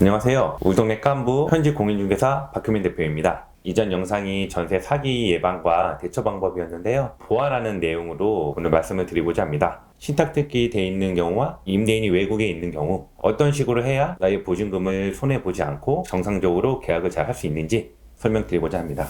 안녕하세요. 우리 동네 깐부 현직 공인중개사 박효민 대표입니다. 이전 영상이 전세 사기 예방과 대처 방법이었는데요. 보완하는 내용으로 오늘 말씀을 드리고자 합니다. 신탁특기 돼 있는 경우와 임대인이 외국에 있는 경우 어떤 식으로 해야 나의 보증금을 손해보지 않고 정상적으로 계약을 잘 할 수 있는지 설명드리고자 합니다.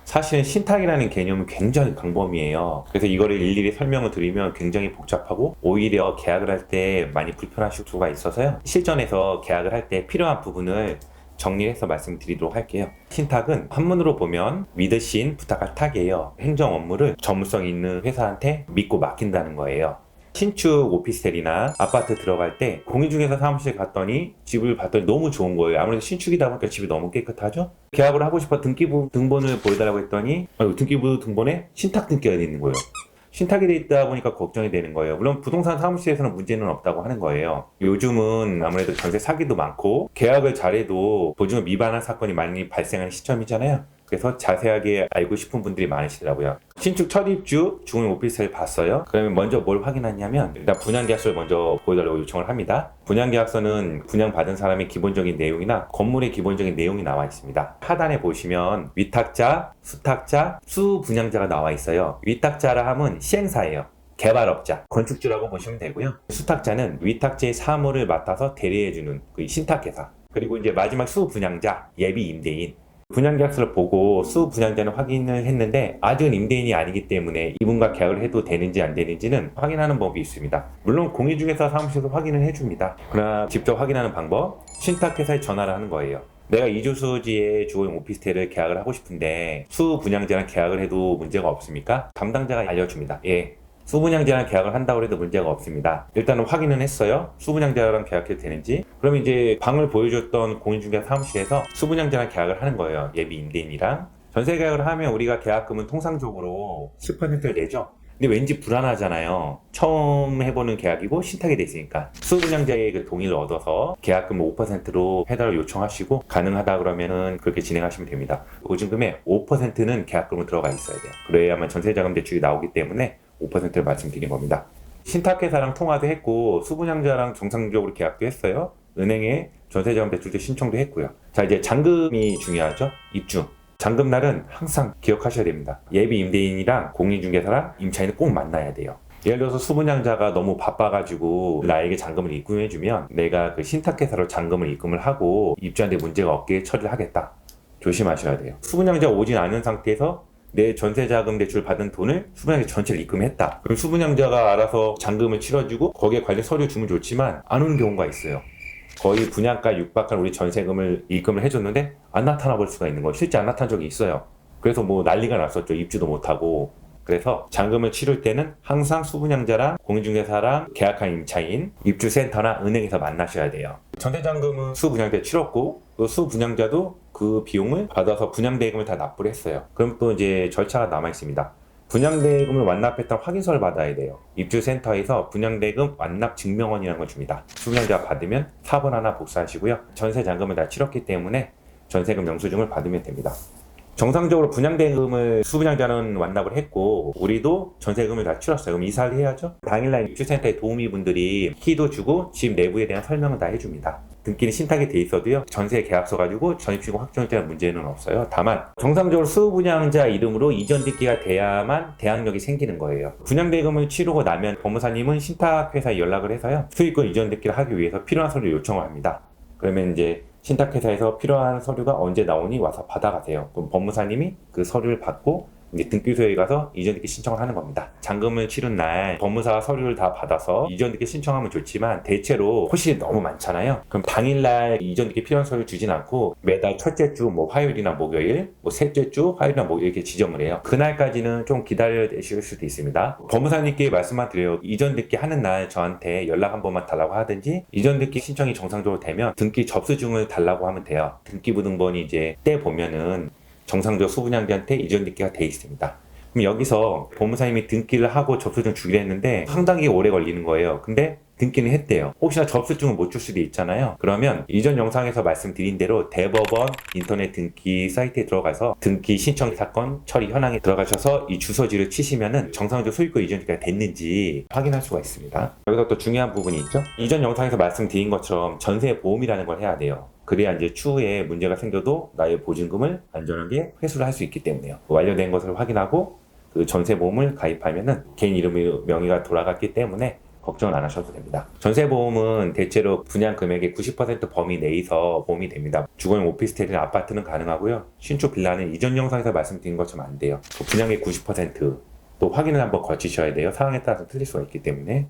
사실 신탁이라는 개념은 굉장히 광범위해요. 그래서 이거를 일일이 설명을 드리면 굉장히 복잡하고 오히려 계약을 할 때 많이 불편하실 수가 있어서요. 실전에서 계약을 할 때 필요한 부분을 정리해서 말씀드리도록 할게요. 신탁은 한문으로 보면 믿으신 부탁할 탁이에요. 행정 업무를 전문성 있는 회사한테 믿고 맡긴다는 거예요. 신축 오피스텔이나 아파트 들어갈 때 공인중개사 사무실 갔더니 집을 봤더니 너무 좋은 거예요. 아무래도 신축이다 보니까 집이 너무 깨끗하죠. 계약을 하고 싶어 등기부 등본을 보여달라고 했더니 등기부 등본에 신탁 등기가 돼 있는 거예요. 신탁이 돼 있다 보니까 걱정이 되는 거예요. 물론 부동산 사무실에서는 문제는 없다고 하는 거예요. 요즘은 아무래도 전세 사기도 많고 계약을 잘해도 보증금 위반한 사건이 많이 발생하는 시점이잖아요. 그래서 자세하게 알고 싶은 분들이 많으시더라고요. 신축 첫 입주 중흥 오피스텔 봤어요. 그러면 먼저 뭘 확인하냐면 일단 분양계약서를 먼저 보여달라고 요청을 합니다. 분양계약서는 분양받은 사람의 기본적인 내용이나 건물의 기본적인 내용이 나와 있습니다. 하단에 보시면 위탁자, 수탁자, 수분양자가 나와 있어요. 위탁자라 함은 시행사예요. 개발업자, 건축주라고 보시면 되고요. 수탁자는 위탁자의 사무를 맡아서 대리해주는 그 신탁회사. 그리고 이제 마지막 수분양자, 예비 임대인. 분양계약서를 보고 수분양자는 확인을 했는데 아직은 임대인이 아니기 때문에 이분과 계약을 해도 되는지 안 되는지는 확인하는 법이 있습니다. 물론 공인중개사 사무실에서 확인을 해줍니다. 그러나 직접 확인하는 방법, 신탁회사에 전화를 하는 거예요. 내가 이주소지의 주거용 오피스텔을 계약을 하고 싶은데 수분양자랑 계약을 해도 문제가 없습니까? 담당자가 알려줍니다. 예. 수분양자랑 계약을 한다고 해도 문제가 없습니다. 일단은 확인은 했어요. 수분양자랑 계약해도 되는지. 그러면 이제 방을 보여줬던 공인중개사 사무실에서 수분양자랑 계약을 하는 거예요. 예비 임대인이랑. 전세 계약을 하면 우리가 계약금은 통상적으로 10%를 내죠. 근데 왠지 불안하잖아요. 처음 해보는 계약이고 신탁이 돼 있으니까. 수분양자의 그 동의를 얻어서 계약금 5%로 해달라고 요청하시고 가능하다 그러면은 그렇게 진행하시면 됩니다. 보증금의 5%는 계약금으로 들어가 있어야 돼요. 그래야만 전세자금 대출이 나오기 때문에 5%를 말씀드린 겁니다. 신탁회사랑 통화도 했고 수분양자랑 정상적으로 계약도 했어요. 은행에 전세자금 대출도 신청도 했고요. 자, 이제 잔금이 중요하죠. 입주. 잔금날은 항상 기억하셔야 됩니다. 예비 임대인이랑 공인중개사랑 임차인은 꼭 만나야 돼요. 예를 들어서 수분양자가 너무 바빠가지고 나에게 잔금을 입금해주면 내가 그 신탁회사로 잔금을 입금을 하고 입주하는데 문제가 없게 처리를 하겠다. 조심하셔야 돼요. 수분양자가 오진 않은 상태에서 내 전세자금 대출 받은 돈을 수분양자 전체를 입금했다. 그럼 수분양자가 알아서 잔금을 치러주고 거기에 관련 서류 주면 좋지만 안 오는 경우가 있어요. 거의 분양가 육박한 우리 전세금을 입금을 해줬는데 안 나타나 볼 수가 있는 거예요. 실제 안 나타난 적이 있어요. 그래서 뭐 난리가 났었죠. 입주도 못하고. 그래서 잔금을 치를 때는 항상 수분양자랑 공인중개사랑 계약한 임차인, 입주센터나 은행에서 만나셔야 돼요. 전세잔금은 수분양자에 치렀고 또 수분양자도 그 비용을 받아서 분양대금을 다 납부를 했어요. 그럼 또 이제 절차가 남아 있습니다. 분양대금을 완납했던 확인서를 받아야 돼요. 입주센터에서 분양대금 완납 증명원이라는 걸 줍니다. 수분양자가 받으면 4번 하나 복사하시고요. 전세잔금을 다 치렀기 때문에 전세금 영수증을 받으면 됩니다. 정상적으로 분양대금을 수분양자는 완납을 했고 우리도 전세금을 다 치렀어요. 그럼 이사를 해야죠. 당일날 입주센터의 도우미분들이 키도 주고 집 내부에 대한 설명을 다 해줍니다. 등기는 신탁이 돼 있어도요. 전세 계약서 가지고 전입신고 확정일자는 문제는 없어요. 다만 정상적으로 수분양자 이름으로 이전 등기가 돼야만 대항력이 생기는 거예요. 분양대금을 치르고 나면 법무사님은 신탁회사에 연락을 해서요. 수익권 이전 등기를 하기 위해서 필요한 서류 요청을 합니다. 그러면 이제 신탁회사에서 필요한 서류가 언제 나오니 와서 받아가세요. 그럼 법무사님이 그 서류를 받고 이제 등기소에 가서 이전등기 신청을 하는 겁니다. 잔금을 치른 날 법무사가 서류를 다 받아서 이전등기 신청하면 좋지만 대체로 호실이 너무 많잖아요. 그럼 당일날 이전등기 필요한 서류 주진 않고 매달 첫째 주 뭐 화요일이나 목요일, 뭐 셋째 주 화요일이나 목요일 이렇게 지정을 해요. 그날까지는 좀 기다려주실 수도 있습니다. 법무사님께 말씀만 드려요. 이전등기 하는 날 저한테 연락 한 번만 달라고 하든지 이전등기 신청이 정상적으로 되면 등기 접수증을 달라고 하면 돼요. 등기부 등본이 이제 떼 보면은 정상적 수분양자한테 이전 등기가 돼 있습니다. 그럼 여기서 법무사님이 등기를 하고 접수증 주기로 했는데 상당히 오래 걸리는 거예요. 근데 등기는 했대요. 혹시나 접수증을 못 줄 수도 있잖아요. 그러면 이전 영상에서 말씀드린 대로 대법원 인터넷 등기 사이트에 들어가서 등기 신청 사건 처리 현황에 들어가셔서 이 주소지를 치시면은 정상적으로 소유권 이전이 됐는지 확인할 수가 있습니다. 여기서 또 중요한 부분이 있죠. 이전 영상에서 말씀드린 것처럼 전세 보험이라는 걸 해야 돼요. 그래야 이제 추후에 문제가 생겨도 나의 보증금을 안전하게 회수를 할 수 있기 때문에요. 완료된 것을 확인하고 그 전세보험을 가입하면은 개인 이름 명의가 돌아갔기 때문에 걱정을 안 하셔도 됩니다. 전세보험은 대체로 분양 금액의 90% 범위 내에서 보험이 됩니다. 주거용 오피스텔이나 아파트는 가능하고요. 신축 빌라는 이전 영상에서 말씀드린 것처럼 안 돼요. 분양의 90%또 확인을 한번 거치셔야 돼요. 상황에 따라서 틀릴 수가 있기 때문에.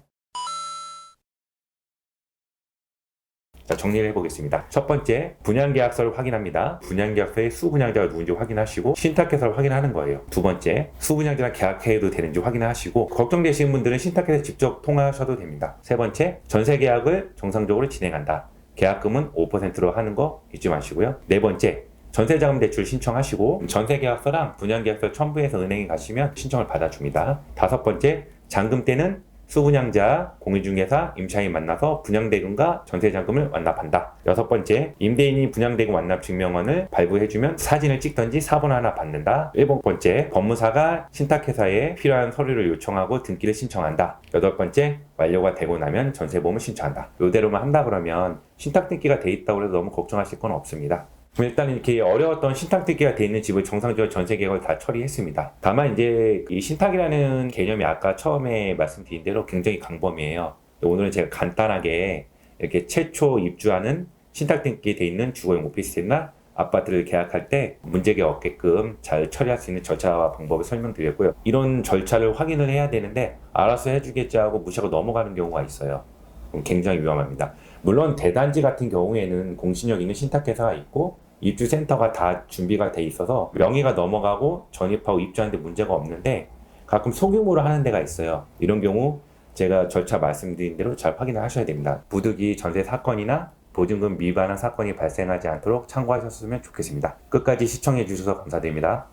자, 정리를 해보겠습니다. 첫 번째, 분양계약서를 확인합니다. 분양계약서에 수분양자가 누군지 확인하시고 신탁해서를 확인하는 거예요. 두 번째, 수분양자랑 계약해도 되는지 확인하시고 걱정되시는 분들은 신탁해서 직접 통화하셔도 됩니다. 세 번째, 전세계약을 정상적으로 진행한다. 계약금은 5%로 하는 거 잊지 마시고요. 네 번째, 전세자금 대출 신청하시고 전세계약서랑 분양계약서 첨부해서 은행에 가시면 신청을 받아줍니다. 다섯 번째, 잔금 때는 수분양자, 공인중개사, 임차인 만나서 분양대금과 전세자금을 완납한다. 여섯 번째, 임대인이 분양대금 완납 증명원을 발부해주면 사진을 찍던지 사본 하나 받는다. 일곱 번째, 법무사가 신탁회사에 필요한 서류를 요청하고 등기를 신청한다. 여덟 번째, 완료가 되고 나면 전세보험을 신청한다. 이대로만 한다 그러면 신탁등기가 돼 있다고 해서 너무 걱정하실 건 없습니다. 일단 이렇게 어려웠던 신탁 등기가 돼 있는 집을 정상적으로 전세 계약을 다 처리했습니다. 다만 이제 이 신탁이라는 개념이 아까 처음에 말씀드린 대로 굉장히 광범위해요. 오늘은 제가 간단하게 이렇게 최초 입주하는 신탁 등기 돼 있는 주거용 오피스텔이나 아파트를 계약할 때 문제가 없게끔 잘 처리할 수 있는 절차와 방법을 설명드렸고요. 이런 절차를 확인을 해야 되는데 알아서 해주겠지 하고 무시하고 넘어가는 경우가 있어요. 굉장히 위험합니다. 물론 대단지 같은 경우에는 공신력 있는 신탁회사가 있고 입주센터가 다 준비가 돼 있어서 명의가 넘어가고 전입하고 입주하는데 문제가 없는데 가끔 소규모로 하는 데가 있어요. 이런 경우 제가 절차 말씀드린 대로 잘 확인을 하셔야 됩니다. 부득이 전세 사건이나 보증금 위반한 사건이 발생하지 않도록 참고하셨으면 좋겠습니다. 끝까지 시청해 주셔서 감사드립니다.